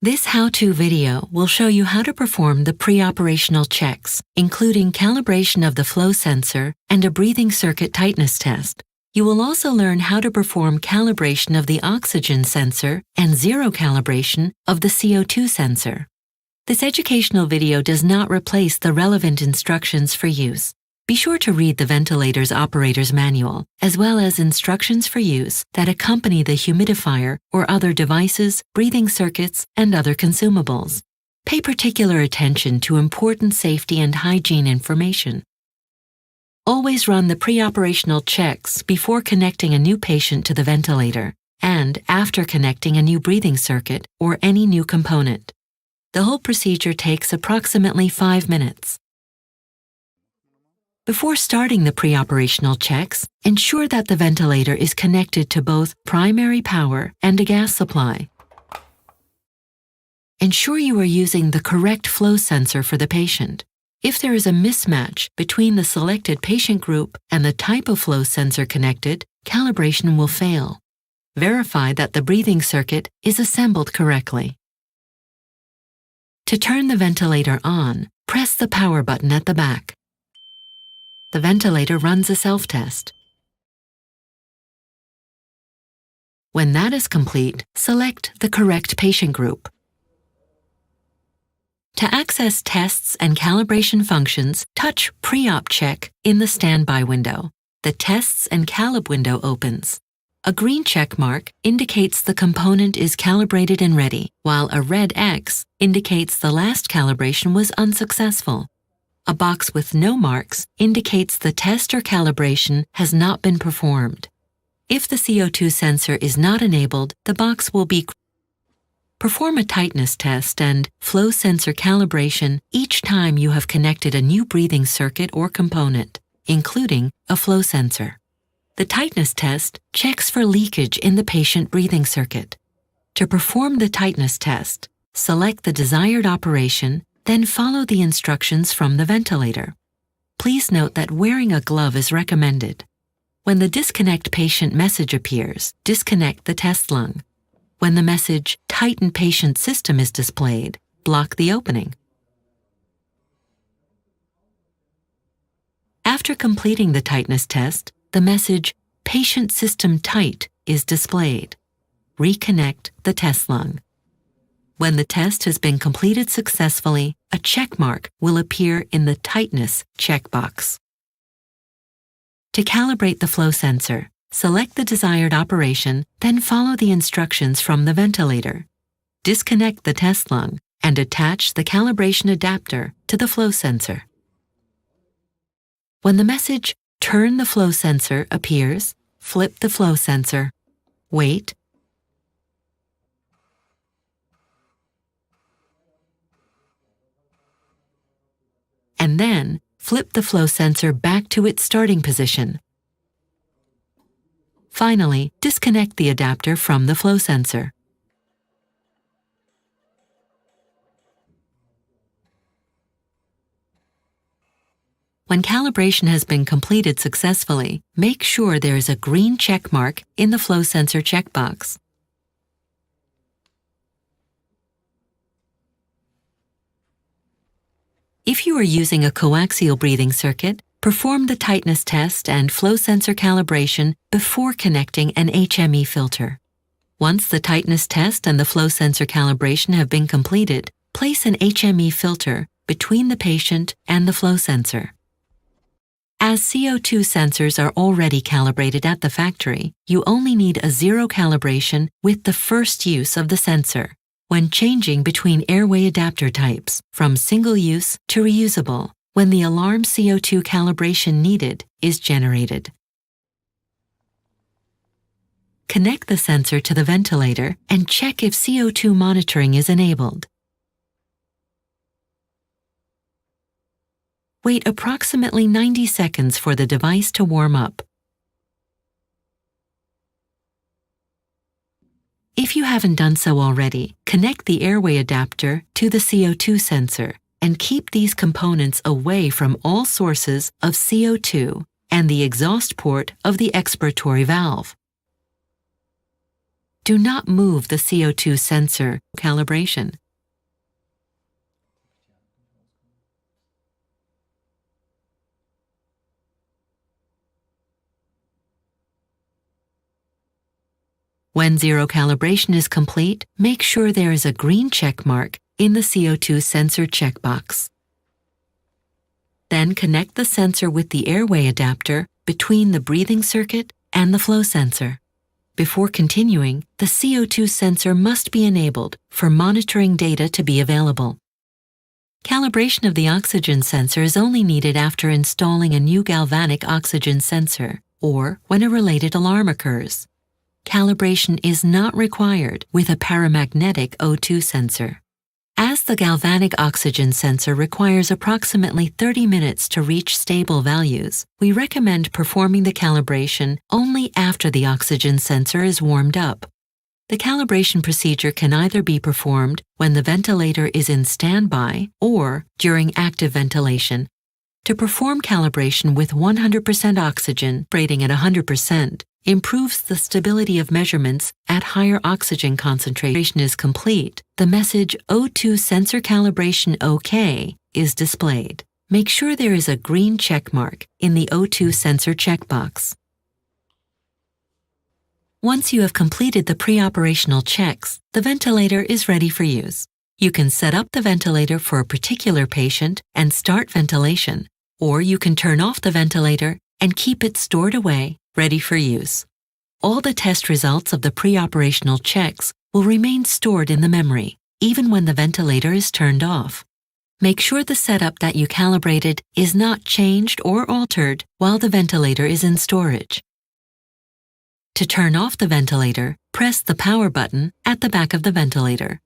This how-to video will show you how to perform the preoperational checks, including calibration of the flow sensor and a breathing circuit tightness test. You will also learn how to perform calibration of the oxygen sensor and zero calibration of the CO2 sensor. This educational video does not replace the relevant instructions for use. Be sure to read the ventilator's operator's manual, as well as instructions for use that accompany the humidifier or other devices, breathing circuits, and other consumables. Pay particular attention to important safety and hygiene information. Always run the preoperational checks before connecting a new patient to the ventilator and after connecting a new breathing circuit or any new component. The whole procedure takes approximately 5 minutes. Before starting the preoperational checks, ensure that the ventilator is connected to both primary power and a gas supply. Ensure you are using the correct flow sensor for the patient. If there is a mismatch between the selected patient group and the type of flow sensor connected, calibration will fail. Verify that the breathing circuit is assembled correctly. To turn the ventilator on, press the power button at the back. The ventilator runs a self-test. When that is complete, select the correct patient group. To access tests and calibration functions, touch Pre-op Check in the standby window. The Tests and Calib window opens. A green check mark indicates the component is calibrated and ready, while a red X indicates the last calibration was unsuccessful. A box with no marks indicates the test or calibration has not been performed. If the CO2 sensor is not enabled, the box will be Perform a tightness test and flow sensor calibration each time you have connected a new breathing circuit or component, including a flow sensor. The tightness test checks for leakage in the patient breathing circuit. To perform the tightness test, select the desired operation, then follow the instructions from the ventilator. Please note that wearing a glove is recommended. When the disconnect patient message appears, disconnect the test lung. When the message tighten patient system is displayed, block the opening. After completing the tightness test, the message patient system tight is displayed. Reconnect the test lung. When the test has been completed successfully, a check mark will appear in the tightness checkbox. To calibrate the flow sensor, select the desired operation, then follow the instructions from the ventilator. Disconnect the test lung and attach the calibration adapter to the flow sensor. When the message "Turn the flow sensor" appears, flip the flow sensor. Wait. And then flip the flow sensor back to its starting position. Finally, disconnect the adapter from the flow sensor. When calibration has been completed successfully, make sure there is a green check mark in the flow sensor checkbox. If you are using a coaxial breathing circuit, perform the tightness test and flow sensor calibration before connecting an HME filter. Once the tightness test and the flow sensor calibration have been completed, place an HME filter between the patient and the flow sensor. As CO2 sensors are already calibrated at the factory, you only need a zero calibration with the first use of the sensor, when changing between airway adapter types from single-use to reusable, when the alarm CO2 calibration needed is generated. Connect the sensor to the ventilator and check if CO2 monitoring is enabled. Wait approximately 90 seconds for the device to warm up. If you haven't done so already, connect the airway adapter to the CO2 sensor and keep these components away from all sources of CO2 and the exhaust port of the expiratory valve. do not move the CO2 sensor calibration. When zero calibration is complete, make sure there is a green check mark in the CO2 sensor checkbox. Then connect the sensor with the airway adapter between the breathing circuit and the flow sensor. Before continuing, the CO2 sensor must be enabled for monitoring data to be available. Calibration of the oxygen sensor is only needed after installing a new galvanic oxygen sensor or when a related alarm occurs. Calibration is not required with a paramagnetic O2 sensor. As the galvanic oxygen sensor requires approximately 30 minutes to reach stable values, we recommend performing the calibration only after the oxygen sensor is warmed up. The calibration procedure can either be performed when the ventilator is in standby or during active ventilation. To perform calibration with 100% oxygen, rating at 100%, improves the stability of measurements at higher oxygen concentration is complete. The message O2 sensor calibration OK is displayed. Make sure there is a green check mark in the O2 sensor checkbox. Once you have completed the preoperational checks, the ventilator is ready for use. You can set up the ventilator for a particular patient and start ventilation, or you can turn off the ventilator and keep it stored away, ready for use. All the test results of the preoperational checks will remain stored in the memory, even when the ventilator is turned off. Make sure the setup that you calibrated is not changed or altered while the ventilator is in storage. To turn off the ventilator, press the power button at the back of the ventilator.